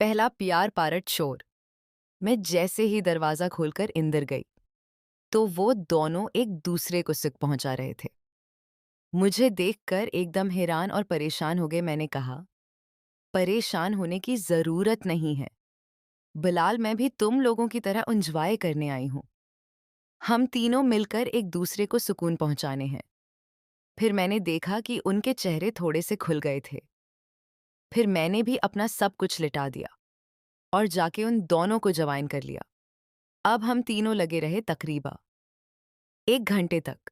पहला प्यार पारट शोर। मैं जैसे ही दरवाजा खोलकर अंदर गई तो वो दोनों एक दूसरे को सुख पहुंचा रहे थे। मुझे देखकर एकदम हैरान और परेशान हो गए। मैंने कहा, परेशान होने की जरूरत नहीं है बिलाल, मैं भी तुम लोगों की तरह एंजॉय करने आई हूं। हम तीनों मिलकर एक दूसरे को सुकून पहुंचाने हैं। फिर मैंने देखा कि उनके चेहरे थोड़े से खुल गए थे। फिर मैंने भी अपना सब कुछ लिटा दिया और जाके उन दोनों को जवाइन कर लिया। अब हम तीनों लगे रहे तकरीबा 1 घंटे तक।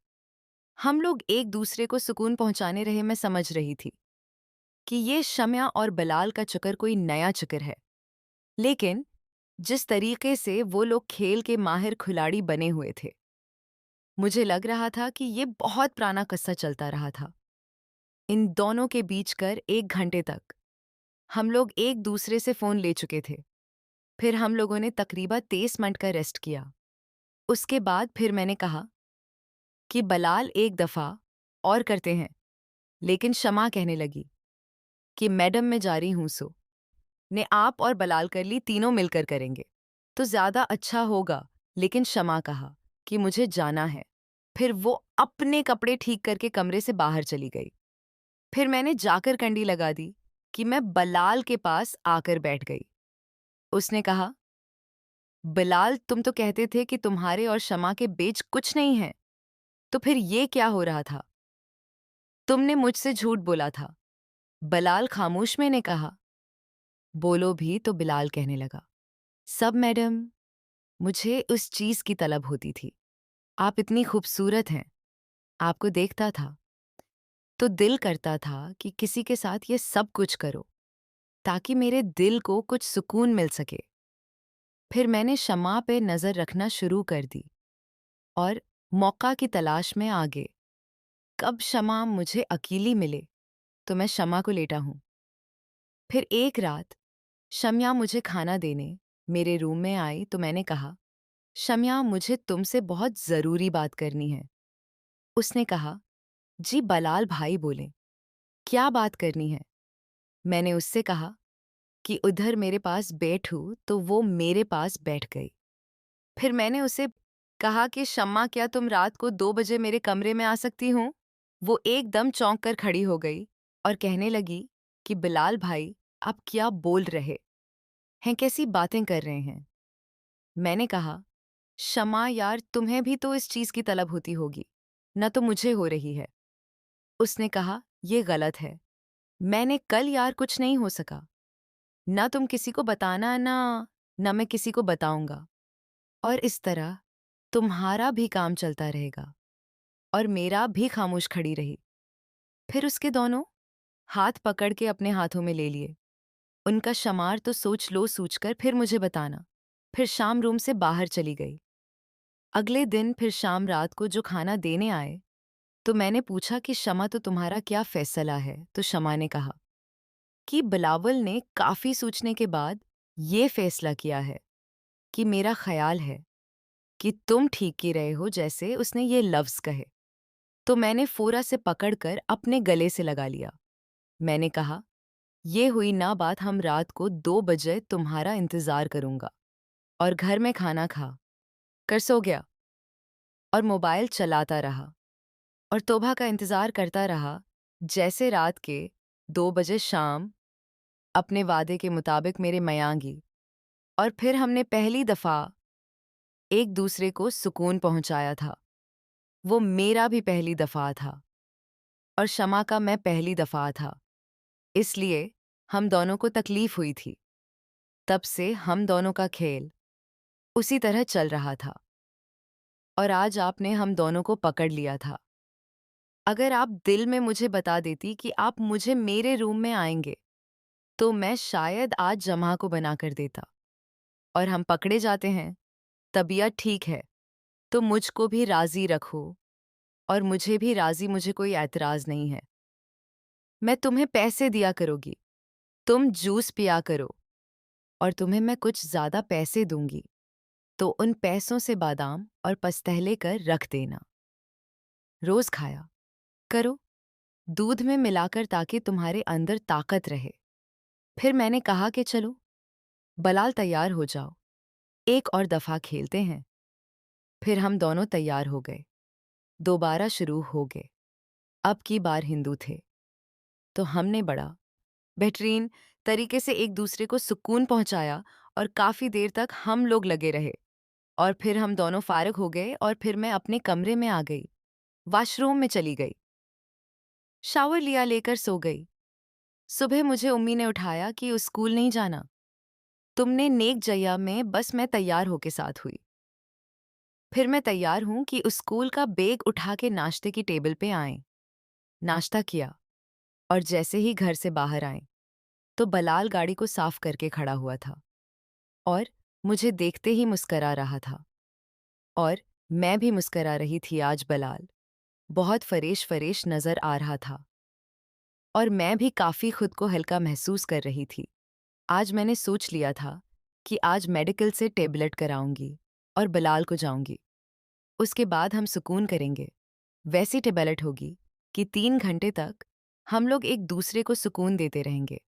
हम लोग एक दूसरे को सुकून पहुंचाने रहे। मैं समझ रही थी कि ये शम्या और बिलाल का चक्कर कोई नया चक्कर है, लेकिन जिस तरीके से वो लोग खेल के माहिर खिलाड़ी बने हुए थे, मुझे लग रहा था कि ये बहुत पुराना किस्सा चलता रहा था। इन दोनों के बीच कर 1 घंटे तक हम लोग एक दूसरे से फ़ोन ले चुके थे। फिर हम लोगों ने तकरीबन 23 मिनट का रेस्ट किया। उसके बाद फिर मैंने कहा कि बिलाल एक दफ़ा और करते हैं, लेकिन शमा कहने लगी कि मैडम मैं जा रही हूँ, सो ने आप और बिलाल कर ली, तीनों मिलकर करेंगे तो ज़्यादा अच्छा होगा। लेकिन शमा कहा कि मुझे जाना है। फिर वो अपने कपड़े ठीक करके कमरे से बाहर चली गई। फिर मैंने जाकर कंडी लगा दी कि मैं बिलाल के पास आकर बैठ गई। उसने कहा, बिलाल तुम तो कहते थे कि तुम्हारे और शमा के बीच कुछ नहीं है, तो फिर ये क्या हो रहा था? तुमने मुझसे झूठ बोला था। बिलाल खामोश मैंने कहा। बोलो भी, तो बिलाल कहने लगा, सब मैडम, मुझे उस चीज की तलब होती थी। आप इतनी खूबसूरत हैं, आपको देखता था तो दिल करता था कि किसी के साथ ये सब कुछ करो ताकि मेरे दिल को कुछ सुकून मिल सके। फिर मैंने शमा पे नजर रखना शुरू कर दी और मौका की तलाश में आगे। कब शमा मुझे अकेली मिले तो मैं शमा को लेटा हूं। फिर एक रात शम्या मुझे खाना देने मेरे रूम में आई तो मैंने कहा, शम्या मुझे तुमसे बहुत ज़रूरी बात करनी है। उसने कहा, जी बलाल भाई बोले, क्या बात करनी है? मैंने उससे कहा कि उधर मेरे पास बैठूं तो वो मेरे पास बैठ गई। फिर मैंने उसे कहा कि शम्मा क्या तुम रात को 2 बजे मेरे कमरे में आ सकती हूँ? वो एकदम चौंक कर खड़ी हो गई और कहने लगी कि बिलाल भाई, आप क्या बोल रहे हैं, कैसी बातें कर रहे हैं? मैंने कहा, शमा यार तुम्हें भी तो इस चीज की तलब होती होगी, न तो मुझे हो रही है। उसने कहा, ये गलत है। मैंने कल यार कुछ नहीं हो सका। ना तुम किसी को बताना, ना मैं किसी को बताऊंगा। और इस तरह तुम्हारा भी काम चलता रहेगा और मेरा भी। खामोश खड़ी रही। फिर उसके दोनों हाथ पकड़ के अपने हाथों में ले लिए। उनका शमार तो सोच लो सूझकर फिर मुझे बताना। फिर शाम रूम से बाहर चली गई। अगले दिन फिर शाम रात को जो खाना देने आए तो मैंने पूछा कि शमा तो तुम्हारा क्या फैसला है? तो शमा ने कहा कि बिलावल ने काफी सोचने के बाद ये फैसला किया है कि मेरा ख्याल है कि तुम ठीक ही रहे हो, जैसे उसने ये लफ्ज कहे। तो मैंने फोरा से पकड़कर अपने गले से लगा लिया। मैंने कहा, ये हुई ना बात, हम रात को 2 बजे तुम्हारा इंतजार करूंगा। और घर में खाना खा कर सो गया और मोबाइल चलाता रहा और तोबा का इंतजार करता रहा। जैसे रात के 2 बजे शाम अपने वादे के मुताबिक मेरे मयांगी और फिर हमने पहली दफा एक दूसरे को सुकून पहुंचाया था। वो मेरा भी पहली दफा था और शमा का मैं पहली दफा था, इसलिए हम दोनों को तकलीफ हुई थी। तब से हम दोनों का खेल उसी तरह चल रहा था और आज आपने हम दोनों को पकड़ लिया था। अगर आप दिल में मुझे बता देती कि आप मुझे मेरे रूम में आएंगे तो मैं शायद आज जमा को बना कर देता। और हम पकड़े जाते हैं, तबीयत ठीक है तो मुझको भी राजी रखो और मुझे भी राजी, मुझे कोई ऐतराज नहीं है। मैं तुम्हें पैसे दिया करोगी, तुम जूस पिया करो और तुम्हें मैं कुछ ज्यादा पैसे दूंगी तो उन पैसों से बादाम और पस्तहले कर रख देना। रोज खाया करो, दूध में मिलाकर, ताकि तुम्हारे अंदर ताकत रहे। फिर मैंने कहा कि चलो बलाल तैयार हो जाओ, एक और दफ़ा खेलते हैं। फिर हम दोनों तैयार हो गए। दोबारा शुरू हो गए। अब की बार हिंदू थे। तो हमने बड़ा बेहतरीन तरीके से एक दूसरे को सुकून पहुंचाया और काफ़ी देर तक हम लोग लगे रहे। और फिर हम दोनों फारिग हो गए और फिर मैं अपने कमरे में आ गई। वॉशरूम में चली गई। शावर लिया लेकर सो गई। सुबह मुझे उम्मी ने उठाया कि उस स्कूल नहीं जाना। तुमने नेक जया में बस मैं तैयार होके साथ हुई। फिर मैं तैयार हूं कि उस स्कूल का बैग उठा के नाश्ते की टेबल पे आए। नाश्ता किया और जैसे ही घर से बाहर आए तो बलाल गाड़ी को साफ करके खड़ा हुआ था और मुझे देखते ही मुस्करा रहा था। और मैं भी मुस्करा रही थी। आज बलाल बहुत फरेश फरेश नजर आ रहा था और मैं भी काफ़ी खुद को हल्का महसूस कर रही थी। आज मैंने सोच लिया था कि आज मेडिकल से टेबलेट कराऊंगी और बलाल को जाऊंगी। उसके बाद हम सुकून करेंगे। वैसी टेबलेट होगी कि 3 घंटे तक हम लोग एक दूसरे को सुकून देते रहेंगे।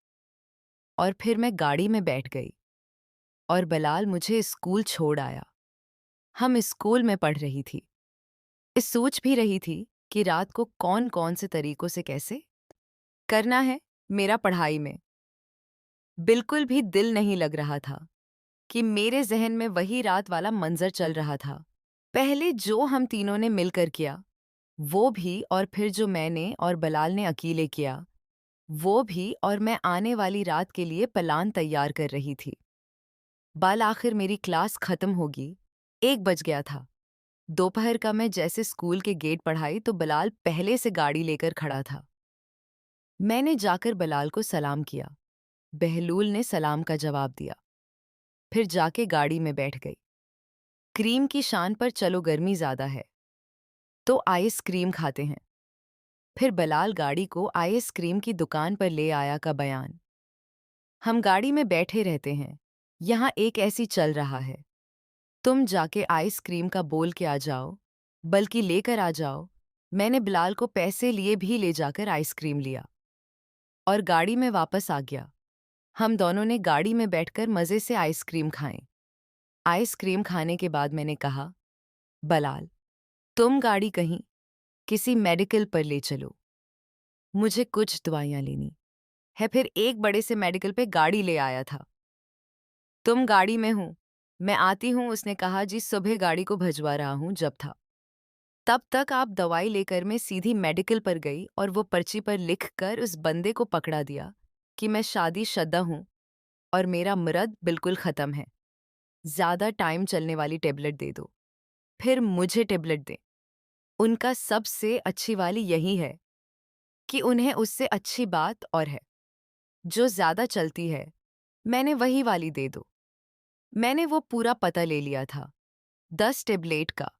और फिर मैं गाड़ी में बैठ गई और बलाल मुझे स्कूल छोड़ आया। हम स्कूल में पढ़ रही थी। इस सोच भी रही थी कि रात को कौन कौन से तरीकों से कैसे करना है। मेरा पढ़ाई में बिल्कुल भी दिल नहीं लग रहा था कि मेरे ज़हन में वही रात वाला मंज़र चल रहा था। पहले जो हम तीनों ने मिलकर किया, वो भी, और फिर जो मैंने और बलाल ने अकेले किया, वो भी, और मैं आने वाली रात के लिए प्लान तैयार कर रही थी। बाल आखिर मेरी क्लास खत्म होगी। 1 बज गया था। दोपहर का मैं जैसे स्कूल के गेट पर आई तो बलाल पहले से गाड़ी लेकर खड़ा था। मैंने जाकर बलाल को सलाम किया। बहलूल ने सलाम का जवाब दिया। फिर जाके गाड़ी में बैठ गई। क्रीम की शान पर चलो, गर्मी ज़्यादा है तो आइसक्रीम खाते हैं। फिर बलाल गाड़ी को आइसक्रीम की दुकान पर ले आया का बयान। हम गाड़ी में बैठे रहते हैं। यहाँ एक ऐसी चल रहा है, तुम जाके आइसक्रीम का बोल के आ जाओ, बल्कि लेकर आ जाओ। मैंने बिलाल को पैसे लिए भी ले जाकर आइसक्रीम लिया और गाड़ी में वापस आ गया। हम दोनों ने गाड़ी में बैठकर मज़े से आइसक्रीम खाएं। आइसक्रीम खाने के बाद मैंने कहा, बलाल, तुम गाड़ी कहीं किसी मेडिकल पर ले चलो, मुझे कुछ दवाइयाँ लेनी है। फिर एक बड़े से मेडिकल पे गाड़ी ले आया था। तुम गाड़ी में हूँ, मैं आती हूँ, उसने कहा। जी, सुबह गाड़ी को भजवा रहा हूँ जब था। तब तक आप दवाई लेकर मैं सीधी मेडिकल पर गई और वो पर्ची पर लिख कर उस बंदे को पकड़ा दिया कि मैं शादीशुदा हूँ और मेरा मर्द बिल्कुल ख़त्म है। ज़्यादा टाइम चलने वाली टेबलेट दे दो। फिर मुझे टेबलेट दें। उनका सबसे अच्छी वाली यही है कि उन्हें उससे अच्छी बात और है जो ज़्यादा चलती है, मैंने वही वाली दे दो। मैंने वो पूरा पता ले लिया था 10 टेबलेट का।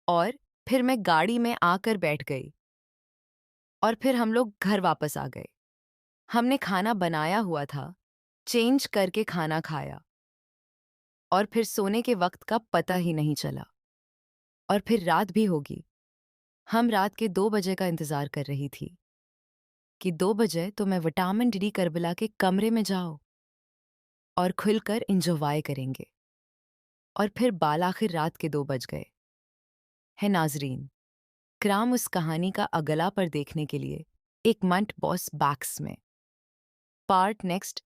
और फिर मैं गाड़ी में आकर बैठ गई और फिर हम लोग घर वापस आ गए। हमने खाना बनाया हुआ था, चेंज करके खाना खाया और फिर सोने के वक्त का पता ही नहीं चला। और फिर रात भी होगी। हम रात के 2 बजे का इंतज़ार कर रही थी कि 2 बजे तो मैं विटामिन डी करबला के कमरे में जाओ और खुलकर इंजॉय करेंगे। और फिर बाल आखिर रात के 2 बज गए। है नाजरीन, क्राम उस कहानी का अगला पर देखने के लिए एक मंट बॉस बैक्स में पार्ट नेक्स्ट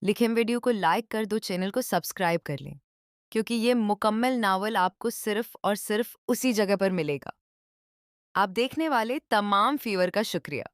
लिखे वीडियो को लाइक कर दो, चैनल को सब्सक्राइब कर लें, क्योंकि ये मुकम्मल नावल आपको सिर्फ और सिर्फ उसी जगह पर मिलेगा। आप देखने वाले तमाम फीवर का शुक्रिया।